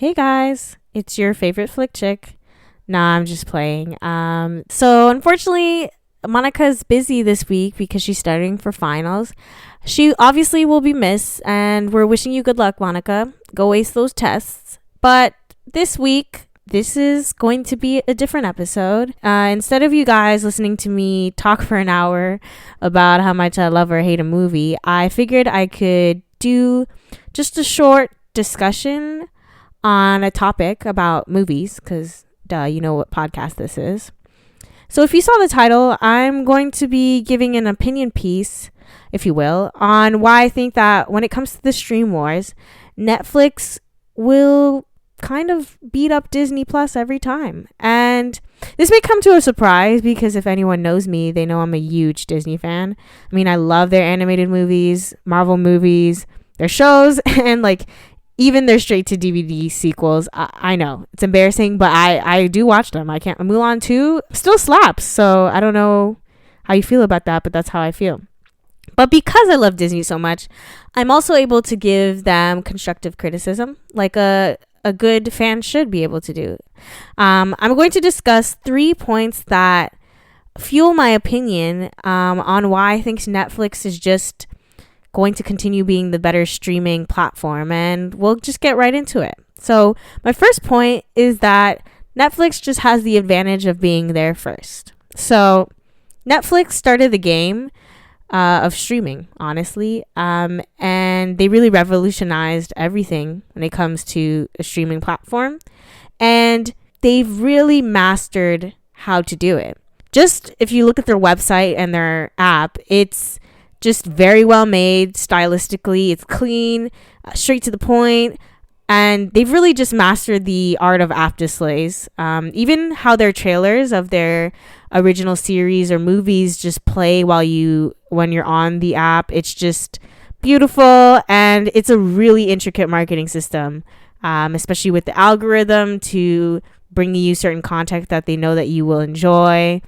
Hey guys, it's your favorite flick chick. Nah, I'm just playing. So unfortunately, Monica's busy this week because she's studying for finals. She obviously will be missed, and we're wishing you good luck, Monica. Go ace those tests. But this week, this is going to be a different episode. Instead of you guys listening to me talk for an hour about how much I love or hate a movie, I figured I could do just a short discussion on a topic about movies, because duh, you know what podcast this is. So if you saw the title, I'm going to be giving an opinion piece, if you will, on why I think that when it comes to the stream wars, Netflix will kind of beat up Disney Plus every time. And this may come to a surprise because if anyone knows me, they know I'm a huge Disney fan. I mean, I love their animated movies, Marvel movies, their shows, and like even their straight to DVD sequels. I know it's embarrassing, but I do watch them. I can't. Mulan 2 still slaps. So I don't know how you feel about that, but that's how I feel. But because I love Disney so much, I'm also able to give them constructive criticism, like a good fan should be able to do. I'm going to discuss 3 points that fuel my opinion on why I think Netflix is just going to continue being the better streaming platform, and we'll just get right into it. So my first point is that Netflix just has the advantage of being there first. So Netflix started the game of streaming, honestly, and they really revolutionized everything when it comes to a streaming platform, and they've really mastered how to do it. Just if you look at their website and their app, it's just very well made stylistically. It's clean, straight to the point, and they've really just mastered the art of app displays. Even how their trailers of their original series or movies just play when you're on the app. It's just beautiful, and it's a really intricate marketing system, especially with the algorithm to bring you certain content that they know that you will enjoy.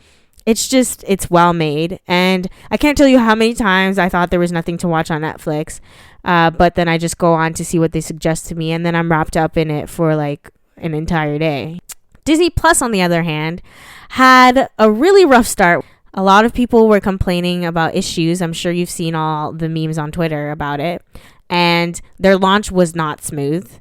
It's well made, and I can't tell you how many times I thought there was nothing to watch on Netflix, but then I just go on to see what they suggest to me, and then I'm wrapped up in it for like an entire day. Disney Plus, on the other hand, had a really rough start. A lot of people were complaining about issues. I'm sure you've seen all the memes on Twitter about it, and their launch was not smooth.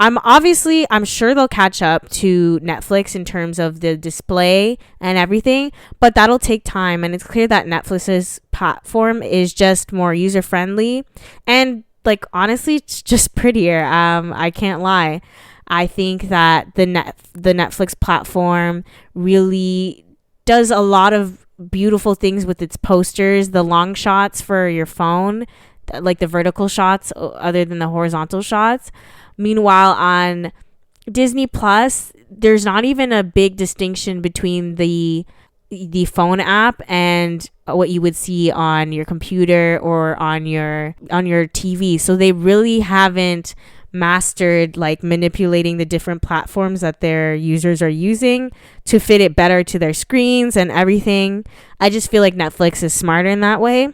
I'm sure they'll catch up to Netflix in terms of the display and everything, but that'll take time. And it's clear that Netflix's platform is just more user friendly, and like honestly, it's just prettier. I can't lie. I think that the Netflix platform really does a lot of beautiful things with its posters, the long shots for your phone, like the vertical shots other than the horizontal shots. Meanwhile, on Disney Plus, there's not even a big distinction between the phone app and what you would see on your computer or on your TV. So they really haven't mastered like manipulating the different platforms that their users are using to fit it better to their screens and everything. I just feel like Netflix is smarter in that way.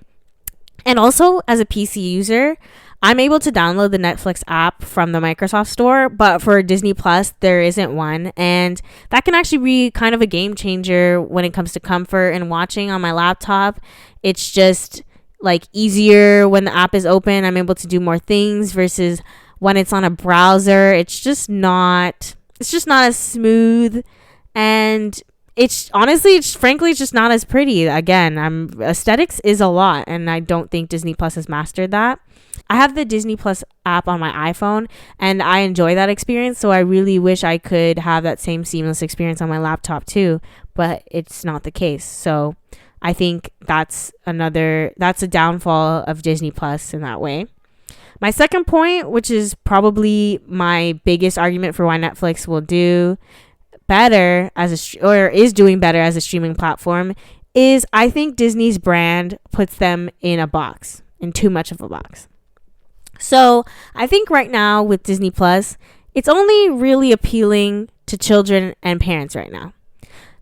And also, as a PC user, I'm able to download the Netflix app from the Microsoft Store, but for Disney Plus, there isn't one. And that can actually be kind of a game changer when it comes to comfort and watching on my laptop. It's just like easier when the app is open. I'm able to do more things versus when it's on a browser. It's just not as smooth, and it's frankly just not as pretty. Again, aesthetics is a lot, and I don't think Disney Plus has mastered that. I have the Disney Plus app on my iPhone, and I enjoy that experience, so I really wish I could have that same seamless experience on my laptop too, but it's not the case. So I think that's a downfall of Disney Plus in that way. My second point, which is probably my biggest argument for why Netflix will do better is doing better as a streaming platform, is I think Disney's brand puts them in too much of a box. So I think right now with Disney Plus, it's only really appealing to children and parents right now.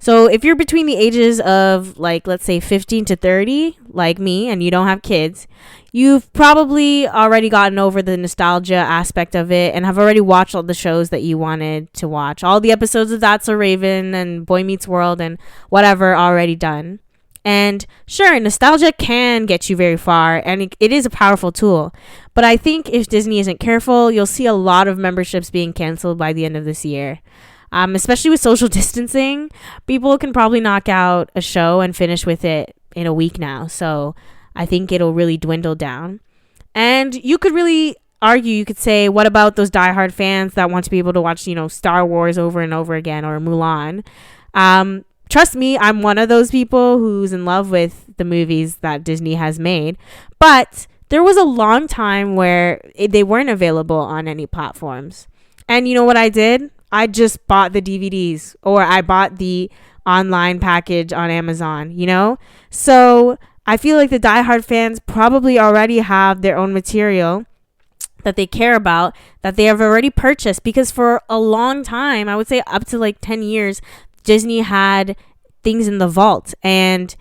So if you're between the ages of like, let's say 15 to 30, like me, and you don't have kids, you've probably already gotten over the nostalgia aspect of it and have already watched all the shows that you wanted to watch. All the episodes of That's So Raven and Boy Meets World and whatever already done. And sure, nostalgia can get you very far, and it is a powerful tool. But I think if Disney isn't careful, you'll see a lot of memberships being canceled by the end of this year. Especially with social distancing, people can probably knock out a show and finish with it in a week now. So I think it'll really dwindle down. And you could really argue, you could say, what about those diehard fans that want to be able to watch, Star Wars over and over again, or Mulan? Trust me, I'm one of those people who's in love with the movies that Disney has made. But there was a long time where they weren't available on any platforms. And you know what I did? I just bought the DVDs, or I bought the online package on Amazon, So I feel like the diehard fans probably already have their own material that they care about, that they have already purchased, because for a long time, I would say up to like 10 years, Disney had things in the vault, and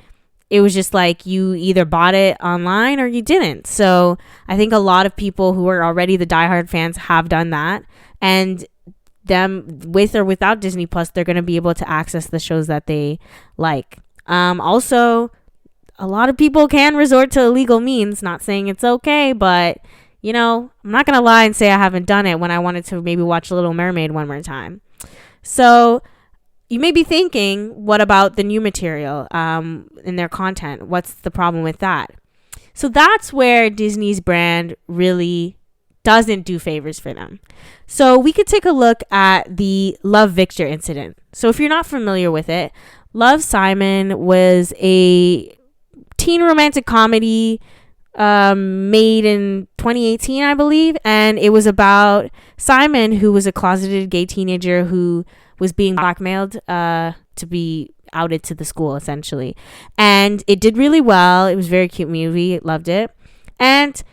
it was just like you either bought it online or you didn't. So I think a lot of people who are already the diehard fans have done that, and them with or without Disney Plus, they're going to be able to access the shows that they like. Also, a lot of people can resort to illegal means, not saying it's okay, but I'm not going to lie and say I haven't done it when I wanted to maybe watch Little Mermaid one more time. So you may be thinking, what about the new material in their content? What's the problem with that? So that's where Disney's brand really doesn't do favors for them. So we could take a look at the Love Victor incident. So if you're not familiar with it, Love, Simon was a teen romantic comedy made in 2018, I believe. And it was about Simon, who was a closeted gay teenager who was being blackmailed to be outed to the school, essentially. And it did really well. It was a very cute movie. Loved it. And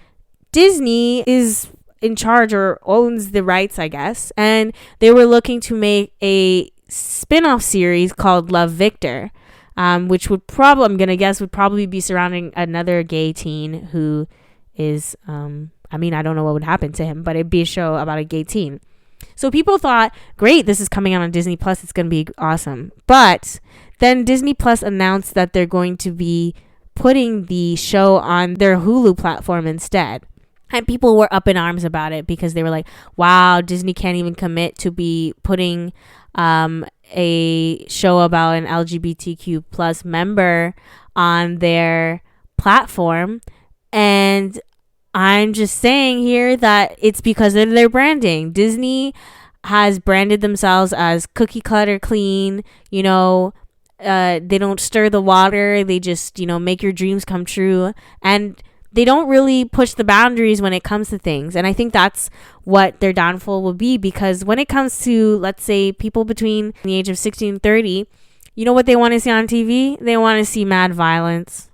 Disney is in charge, or owns the rights, I guess. And they were looking to make a spin-off series called Love Victor, which would probably be surrounding another gay teen who is, I don't know what would happen to him, but it'd be a show about a gay teen. So people thought, great, this is coming out on Disney Plus, it's going to be awesome. But then Disney Plus announced that they're going to be putting the show on their Hulu platform instead. And people were up in arms about it because they were like, wow, Disney can't even commit to be putting a show about an LGBTQ plus member on their platform. And I'm just saying here that it's because of their branding. Disney has branded themselves as cookie cutter clean, they don't stir the water. They just, make your dreams come true. And they don't really push the boundaries when it comes to things. And I think that's what their downfall will be, because when it comes to, let's say, people between the age of 16 and 30, you know what they want to see on TV? They want to see mad violence.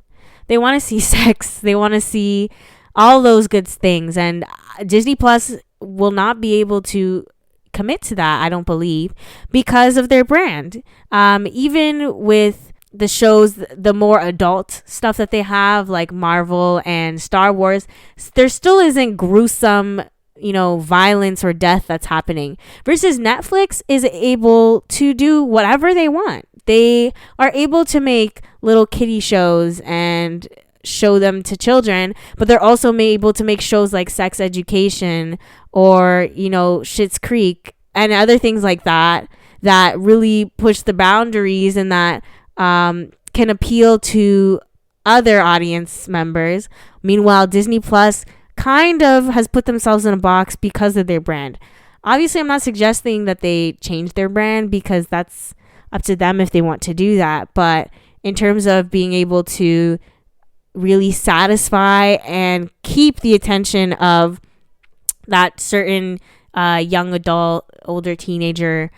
They want to see sex. They want to see all those good things. And Disney Plus will not be able to commit to that, I don't believe, because of their brand. Even with the shows, the more adult stuff that they have, like Marvel and Star Wars, there still isn't gruesome, violence or death that's happening. Versus Netflix is able to do whatever they want. They are able to make little kiddie shows and show them to children, but they're also able to make shows like Sex Education or, Schitt's Creek and other things like that really push the boundaries and that can appeal to other audience members. Meanwhile, Disney Plus kind of has put themselves in a box because of their brand. Obviously, I'm not suggesting that they change their brand, because that's up to them if they want to do that. But in terms of being able to really satisfy and keep the attention of that certain young adult, older teenager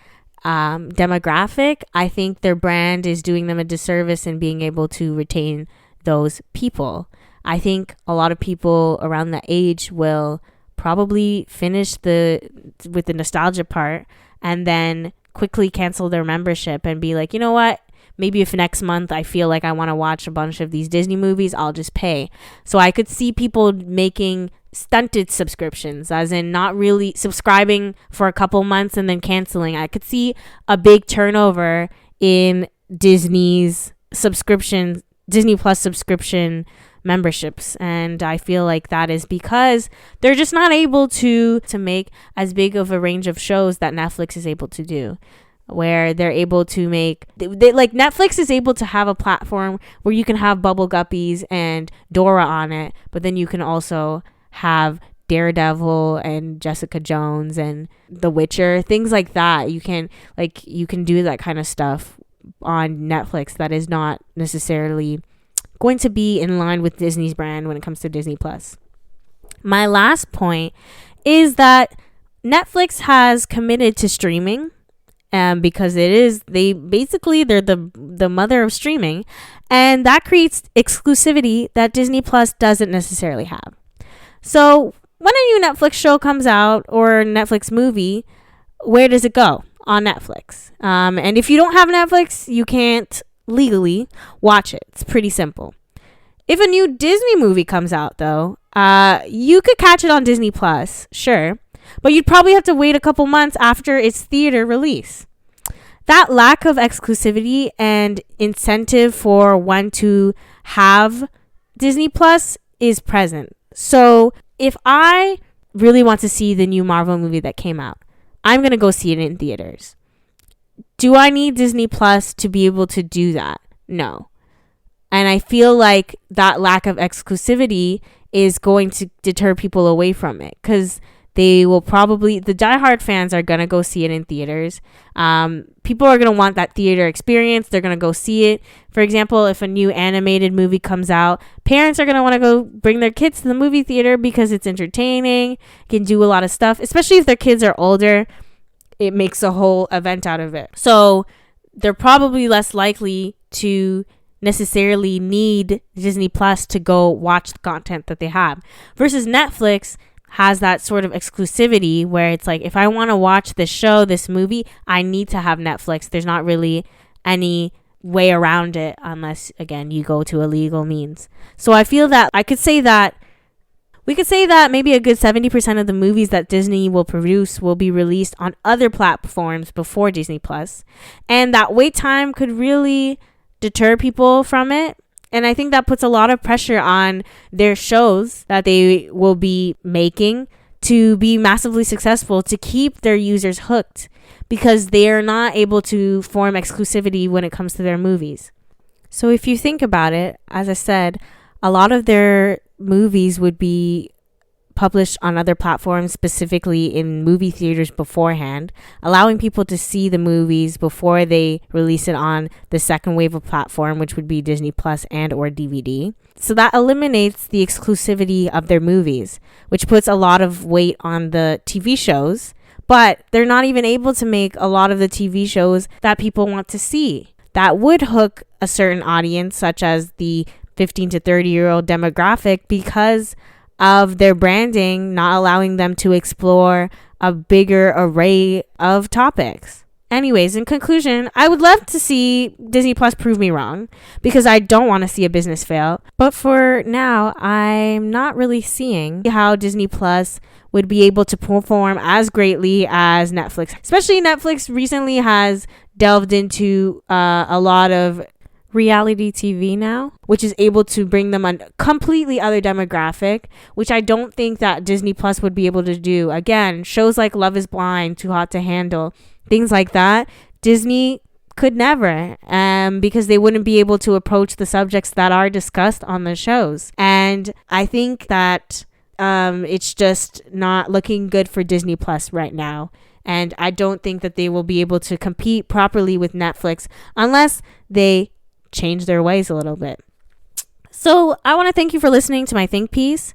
demographic, I think their brand is doing them a disservice in being able to retain those people. I think a lot of people around that age will probably finish with the nostalgia part and then quickly cancel their membership and be like, you know what, maybe if next month I feel like I want to watch a bunch of these Disney movies, I'll just pay. So I could see people making stunted subscriptions, as in not really subscribing for a couple months and then canceling. I could see a big turnover in Disney's subscription, Disney Plus subscription memberships, and I feel like that is because they're just not able to make as big of a range of shows that Netflix is able to do, where they're able to make like Netflix is able to have a platform where you can have Bubble Guppies and Dora on it, but then you can also have Daredevil and Jessica Jones and The Witcher, things like that. You can do that kind of stuff on Netflix that is not necessarily going to be in line with Disney's brand when it comes to Disney Plus. My last point is that Netflix has committed to streaming, because they're the mother of streaming, and that creates exclusivity that Disney Plus doesn't necessarily have. So when a new Netflix show comes out or Netflix movie, where does it go? On Netflix. And if you don't have Netflix, you can't legally watch it. It's pretty simple. If a new Disney movie comes out, though, you could catch it on Disney Plus, sure, but you'd probably have to wait a couple months after its theater release. That lack of exclusivity and incentive for one to have Disney Plus is present. So if I really want to see the new Marvel movie that came out, I'm going to go see it in theaters. Do I need Disney Plus to be able to do that? No. And I feel like that lack of exclusivity is going to deter people away from it, because the diehard fans are going to go see it in theaters. People are going to want that theater experience. They're going to go see it. For example, if a new animated movie comes out, parents are going to want to go bring their kids to the movie theater because it's entertaining, can do a lot of stuff, especially if their kids are older. It makes a whole event out of it. So they're probably less likely to necessarily need Disney Plus to go watch the content that they have, versus Netflix has that sort of exclusivity where it's like, if I want to watch this show, this movie, I need to have Netflix. There's not really any way around it unless, again, you go to a legal means. So I feel that we could say that maybe a good 70% of the movies that Disney will produce will be released on other platforms before Disney Plus, and that wait time could really deter people from it. And I think that puts a lot of pressure on their shows that they will be making to be massively successful, to keep their users hooked, because they are not able to form exclusivity when it comes to their movies. So if you think about it, as I said, a lot of their movies would be published on other platforms, specifically in movie theaters beforehand, allowing people to see the movies before they release it on the second wave of platform, which would be Disney Plus and or DVD. So that eliminates the exclusivity of their movies, which puts a lot of weight on the TV shows, but they're not even able to make a lot of the TV shows that people want to see that would hook a certain audience, such as the 15 to 30-year-old demographic, because of their branding not allowing them to explore a bigger array of topics. Anyways, in conclusion, I would love to see Disney Plus prove me wrong, because I don't want to see a business fail. But for now, I'm not really seeing how Disney Plus would be able to perform as greatly as Netflix. Especially Netflix recently has delved into a lot of reality TV now, which is able to bring them a completely other demographic, which I don't think that Disney Plus would be able to do. Again, shows like Love is Blind, Too Hot to Handle, things like that, Disney could never, because they wouldn't be able to approach the subjects that are discussed on the shows. And I think that it's just not looking good for Disney Plus right now. And I don't think that they will be able to compete properly with Netflix unless they change their ways a little bit. So I want to thank you for listening to my think piece.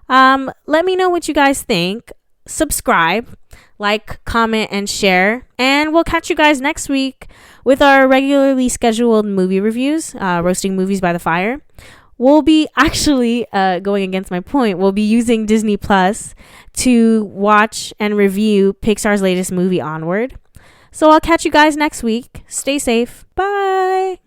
Let me know what you guys think. Subscribe, like, comment, and share. And we'll catch you guys next week with our regularly scheduled movie reviews, roasting movies by the fire. We'll be actually, going against my point, we'll be using Disney Plus to watch and review Pixar's latest movie, Onward. So I'll catch you guys next week. Stay safe. Bye.